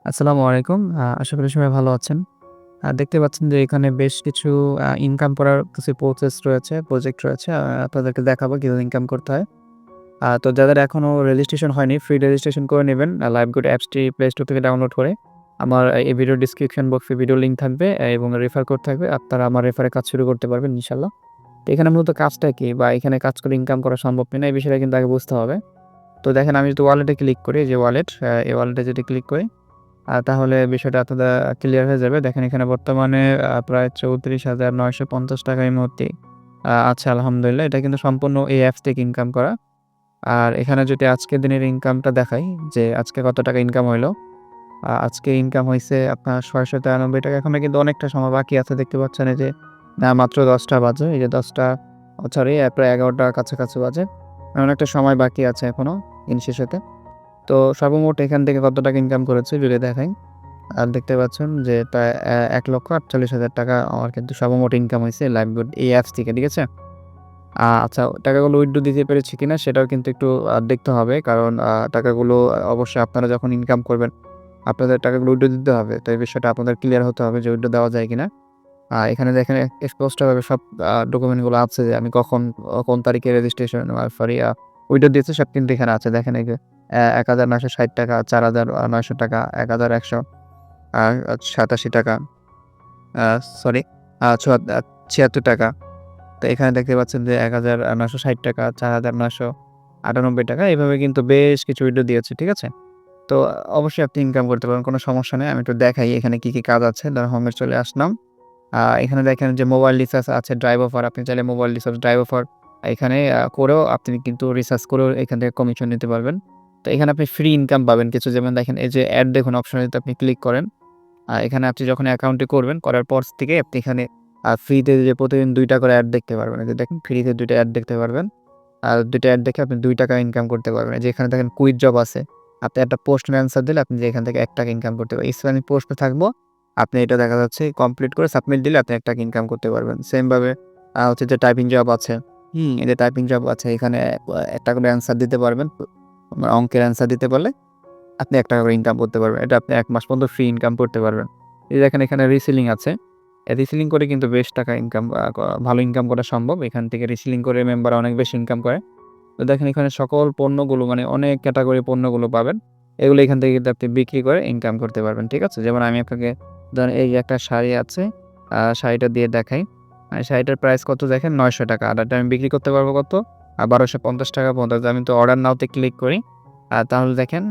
আসসালামু আলাইকুম। আশা করি সবাই ভালো আছেন। দেখতে পাচ্ছেন যে এখানে বেশ কিছু ইনকাম করার কিছু প্রসেস রয়েছে, প্রজেক্ট রয়েছে। আপনাদেরকে দেখাবো কিভাবে ইনকাম করতে হয়। তো যাদের এখনো রেজিস্ট্রেশন হয়নি, ফ্রি রেজিস্ট্রেশন করে নিবেন। লাইভগুড অ্যাপসটি প্লে স্টোর থেকে ডাউনলোড করে। আমার এই ভিডিও ডেসক্রিপশন বক্সে ভিডিও লিঙ্ক থাকবে এবং রেফার কোড থাকবে। আপনারা আমার রেফারে কাজ শুরু করতে পারবেন ইনশাআল্লাহ। তো এখানে মূলত কাজটা কি বা এখানে কাজ করে ইনকাম করা সম্ভব কিনা এই বিষয়টা কিন্তু আগে বুঝতে হবে। তো দেখেন আমি যদি ওয়ালেটে ক্লিক করি, এই যে ওয়ালেট, এই ওয়ালেটে যদি ক্লিক করি তাহলে বিষয়টা আপনাদের ক্লিয়ার হয়ে যাবে। দেখেন এখানে বর্তমানে প্রায় ৳৩৪,৯৫০ এই মুহূর্তে আছে আলহামদুলিল্লাহ। এটা কিন্তু সম্পূর্ণ এই অ্যাপস থেকে ইনকাম করা। আর এখানে যদি আজকের দিনের ইনকামটা দেখাই যে আজকে কত টাকা ইনকাম হইলো। আজকে ইনকাম হইছে আপনার ৳৬৯৩ এখনো কিন্তু অনেকটা সময় বাকি আছে দেখতে পাচ্ছেন এই যে মাত্র ১০টা বাজে। এই যে ১০টা সরি প্রায় ১১টার কাছাকাছি বাজে। অনেকটা সময় বাকি আছে এখনো দিন শেষেতে। তো সর্বমোট এখান থেকে কত টাকা ইনকাম করেছি যদি দেখাই। আর দেখতে পাচ্ছেন যে প্রায় ৳১,৪৮,০০০ আমার কিন্তু সর্বমোট ইনকাম হইছে লাইভগুড এই অ্যাপস থেকে, ঠিক আছে? আচ্ছা টাকাগুলো উইথড্র দিতে পেরেছি কিনা সেটাও কিন্তু একটু দেখতে হবে। কারণ টাকাগুলো অবশ্যই আপনারা যখন ইনকাম করবেন, আপনাদের টাকাগুলো উইথড্র দিতে হবে। তো এই বিষয়টা আপনাদের ক্লিয়ার হতে হবে যে উইথড্র দেওয়া যায় কিনা। এখানে দেখেন স্পষ্টভাবে সব ডকুমেন্টগুলো আছে যে আমি কখন কোন তারিখে রেজিস্ট্রেশন সরি উইথড্র দিয়েছি সব কিন্তু এখানে আছে। দেখেন এই যে ৳১,৯৬০, ৳৪,৯০০, ৳১,১০০ আ ৳৮৭ আ সরি চুয়াত ৳৭৬। তো এখানে দেখতে পাচ্ছেন যে ৳১,৯৬০, ৳৪,৯৯৮ এভাবে কিন্তু বেশ কিছু ভিডিও দিয়েছে। ঠিক আছে? তো অবশ্যই আপনি ইনকাম করতে পারবেন। কোনো সমস্যা নেই। আমি একটু দেখাই এখানে কি কাজ আছে। ধরেন হোমে চলে আসলাম। এখানে দেখেন যে মোবাইল রিচার্জ আছে, ড্রাইভ অফার। আপনি চাইলে মোবাইল রিচার্জ, ড্রাইভ অফার এখানে করেও আপনি কিন্তু রিচার্জ করেও এখান থেকে কমিশন নিতে পারবেন। তো এখানে আপনি ফ্রি ইনকাম পাবেন কিছু। যেমন দেখেন এই যে এড দেখুন অপশনে যদি আপনি ক্লিক করেন, এখানে আপনি যখন অ্যাকাউন্টটি করবেন, করার পর থেকে আপনি এখানে ফ্রিতে যে প্রতিদিন ২ টা করে অ্যাড দেখতে পারবেন। এই যে দেখেন ফ্রিতে ২ টা অ্যাড দেখতে পারবেন। আর ২ টা অ্যাড দেখে আপনি ৳২ ইনকাম করতে পারবেন। এই যে এখানে দেখেন কুইজ জব আছে। আপনি একটা প্রশ্নের অ্যান্সার দিলে আপনি যে এখান থেকে ৳১ ইনকাম করতে পারবেন। ইসলামিক প্রশ্ন থাকবো। আপনি এটা দেখা যাচ্ছে কমপ্লিট করে সাবমিট দিলে আপনি ৳১ ইনকাম করতে পারবেন। সেম ভাবে হচ্ছে যে টাইপিং জব আছে। এই যে টাইপিং জব আছে এখানে একটা করে অ্যান্সার দিতে পারবেন। অঙ্কের অ্যান্সার দিতে পারলে আপনি ৳১ করে ইনকাম করতে পারবেন। এটা আপনি ১ মাস পর্যন্ত ফ্রি ইনকাম করতে পারবেন। এই দেখেন এখানে রিসেলিং আছে। রিসেলিং করে কিন্তু বেশ টাকা ইনকাম ভালো ইনকাম করা সম্ভব। এখান থেকে রিসেলিং করে মেম্বার অনেক বেশি ইনকাম করে। তো দেখেন এখানে সকল পণ্যগুলো মানে অনেক ক্যাটেগরি পণ্যগুলো পাবেন। এগুলো এখান থেকে কিন্তু আপনি বিক্রি করে ইনকাম করতে পারবেন। ঠিক আছে? যেমন আমি আপনাকে ধরেন এই যে একটা শাড়ি আছে। শাড়িটা দিয়ে দেখাই। শাড়িটার প্রাইস কত দেখেন ৳৯০০ আর এটা আমি বিক্রি করতে পারবো কত? ৳১,২৫০ পর্যন্ত। যদি আমি তো অর্ডার নাও তে ক্লিক করি, তাহলে দেখেন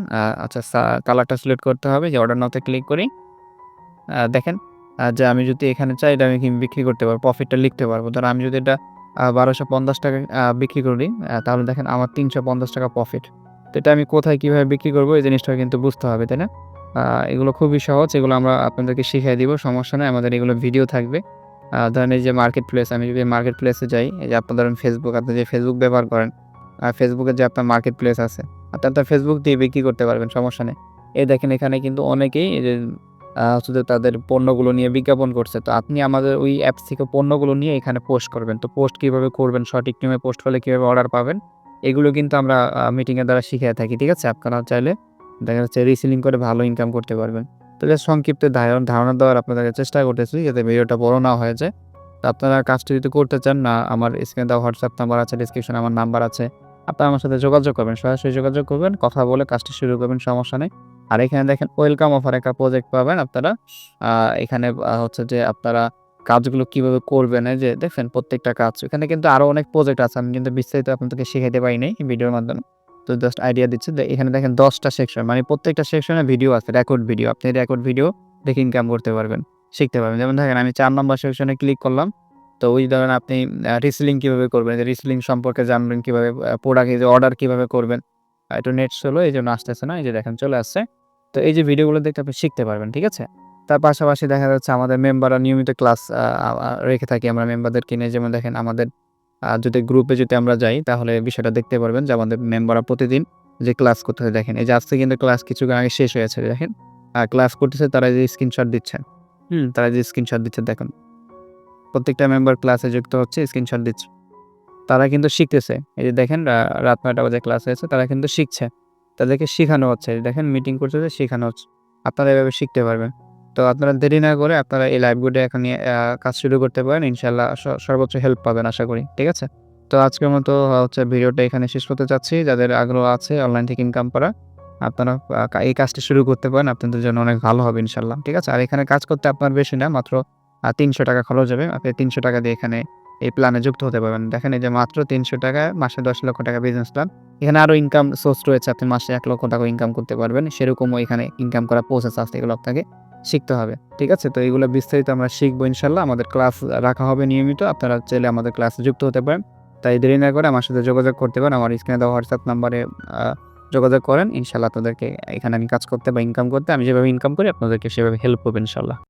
আচ্ছা কালারটা সিলেক্ট করতে হবে যে অর্ডার নাও তে ক্লিক করি। দেখেন যে আমি যদি এখানে চাই এটা আমি বিক্রি করতে পারবো। প্রফিটটা লিখতে পারবো। ধরেন আমি যদি এটা ৳১,২৫০ বিক্রি করি তাহলে দেখেন আমার ৳৩৫০ প্রফিট। তো এটা আমি কোথায় কিভাবে বিক্রি করব এই জিনিসটা কিন্তু বুঝতে হবে, তাই না? আ এগুলো খুবই সহজ। এগুলো আমরা আপনাদেরকে শিখিয়ে দিব। সমস্যা নাই। আমাদের এগুলো ভিডিও থাকবে। ধরেন এই যে মার্কেট প্লেস আমি যদি মার্কেট প্লেসে যাই, এই যে আপনার ধরেন Facebook, আপনি যে Facebook ব্যবহার করেন, Facebook এর যে আপনার মার্কেট প্লেস আছে, আপনি আপনার Facebook দিয়ে বিক্রি করতে পারবেন, সমস্যা নেই। এই দেখেন এখানে কিন্তু অনেকেই এই যে হচ্ছে যে তাদের পণ্যগুলো নিয়ে বিজ্ঞাপন করছে। তো আপনি আমাদের ওই অ্যাপস থেকে পণ্যগুলো নিয়ে এখানে পোস্ট করবেন। তো পোস্ট কিভাবে করবেন, সঠিক নিয়মে পোস্ট করলে কিভাবে অর্ডার পাবেন, এগুলো কিন্তু আমরা মিটিং এর দ্বারা শিখিয়ে থাকি। ঠিক আছে? আপনারা চাইলে দেখা যাচ্ছে রিসেলিং করে ভালো ইনকাম করতে পারবেন। তো জাস্ট সংক্ষিপ্ত ধারণা দেওয়ার আপনাদেরকে চেষ্টা করতেছি যাতে ভিডিওটা বড় না হয়ে যায়। তো আপনারা কাজটি যদি করতে চান আমার স্ক্রিনে দেওয়া WhatsApp নাম্বার আছে, ডেসক্রিপশনে আমার নাম্বার আছে। আপনারা আমার সাথে যোগাযোগ করবেন। সরাসরি যোগাযোগ করবেন, কথা বলে কাজটি শুরু করবেন, সমস্যা নেই। আর এখানে দেখেন ওয়েলকাম অফার একটা প্রজেক্ট পাবেন আপনারা। এখানে হচ্ছে যে আপনারা কাজগুলো কিভাবে করবেন, এই যে দেখছেন প্রত্যেকটা কাজ। এখানে কিন্তু আরো অনেক প্রজেক্ট আছে। আমি কিন্তু বিস্তারিত আপনাদেরকে শিখাইতে পারি নাই ভিডিওর মাধ্যমে। তো জাস্ট আইডিয়া দিচ্ছি। এখানে দেখেন ১০ টা সেকশন মানে প্রত্যেকটা সেকশনে ভিডিও আছে, রেকর্ড ভিডিও। আপনি রেকর্ড ভিডিও দেখে ইনকাম করতে পারবেন, শিখতে পারবেন। যেমন দেখেন আমি ৪ নম্বর সেকশনে ক্লিক করলাম। তো ওই ধরেন আপনি রিসেলিং কিভাবে করবেন, যে রিসেলিং সম্পর্কে জানবেন কিভাবে, প্রোডাক্ট এই যে অর্ডার কিভাবে করবেন। একটু নেট স্লো এইজন্য আসতেছে না। এই যে দেখেন চলে আসছে। তো এই যে ভিডিওগুলো দেখে আপনি শিখতে পারবেন, ঠিক আছে? তার পাশাপাশি দেখা যাচ্ছে আমাদের মেম্বাররা নিয়মিত ক্লাস আ আ আ রেখে থাকি আমরা মেম্বারদেরকে নিয়ে। যেমন দেখেন আমাদের যদি গ্রুপে যদি আমরা যাই তাহলে বিষয়টা দেখতে পারবেন যে আমাদের মেম্বাররা প্রতিদিন যে ক্লাস করতেছে দেখেন। এই যে আজকে কিন্তু ক্লাস কিছুক্ষণ আগে শেষ হয়েছে দেখেন। ক্লাস করতেছে তারা যে স্ক্রিনশট দিচ্ছে। তারা যে স্ক্রিনশট দিচ্ছে দেখেন। প্রত্যেকটা মেম্বার ক্লাসে যুক্ত হচ্ছে, স্ক্রিনশট দিচ্ছে। তারা কিন্তু শিখতেছে। এই যে দেখেন রাত ৯ঃ০০ বাজে ক্লাস হয়েছে, তারা কিন্তু শিখছে। তাদেরকে শিখানো হচ্ছে। দেখেন মিটিং করতেছে, শিখানো হচ্ছে। আপনারা এভাবে শিখতে পারবেন। তো আপনারা দেরি না করে আপনারা এই লাইভ বোর্ডে এখনই কাজ শুরু করতে পারেন। ইনশাআল্লাহ সর্বোচ্চ হেল্প পাবেন আশা করি। ঠিক আছে? তো আজকের মতো হচ্ছে ভিডিওটা এখানে শেষ করতে চাচ্ছি। যাদের আগ্রহ আছে অনলাইন থেকে ইনকাম করা, আপনারা এই কাজটি শুরু করতে পারেন। আপনাদের জন্য অনেক ভালো হবে ইনশাআল্লাহ। ঠিক আছে? আর এখানে কাজ করতে আপনার বেশি না, মাত্র ৳৩০০ খরচ হবে। আপনি ৳৩০০ দিয়ে এখানে এই প্ল্যানে যুক্ত হতে পারবেন। দেখেন এই যে মাত্র ৳৩০০ মাসে ৳১০,০০,০০০ বিজনেস প্ল্যান। এখানে আরো ইনকাম সোর্স রয়েছে। আপনি মাসে ৳১,০০,০০০ ইনকাম করতে পারবেন। সেরকমও এখানে ইনকাম করার প্রসেস আছে। এগুলো আপনাকে শিখতে হবে। ঠিক আছে? তো এগুলো বিস্তারিত আমরা শিখবো ইনশাআল্লাহ। আমাদের ক্লাস রাখা হবে নিয়মিত। আপনারা চাইলে আমাদের ক্লাসে যুক্ত হতে পারেন। তাই দেরি না করে আমার সাথে যোগাযোগ করতে পারেন। আমার স্ক্রিনে দেওয়া WhatsApp নাম্বারে আ যোগাযোগ করেন। ইনশাআল্লাহ আপনাদেরকে এখানে আমি কাজ করতে বা ইনকাম করতে আমি যেভাবে ইনকাম করি আপনাদেরকে সেভাবে হেল্প করব ইনশাআল্লাহ।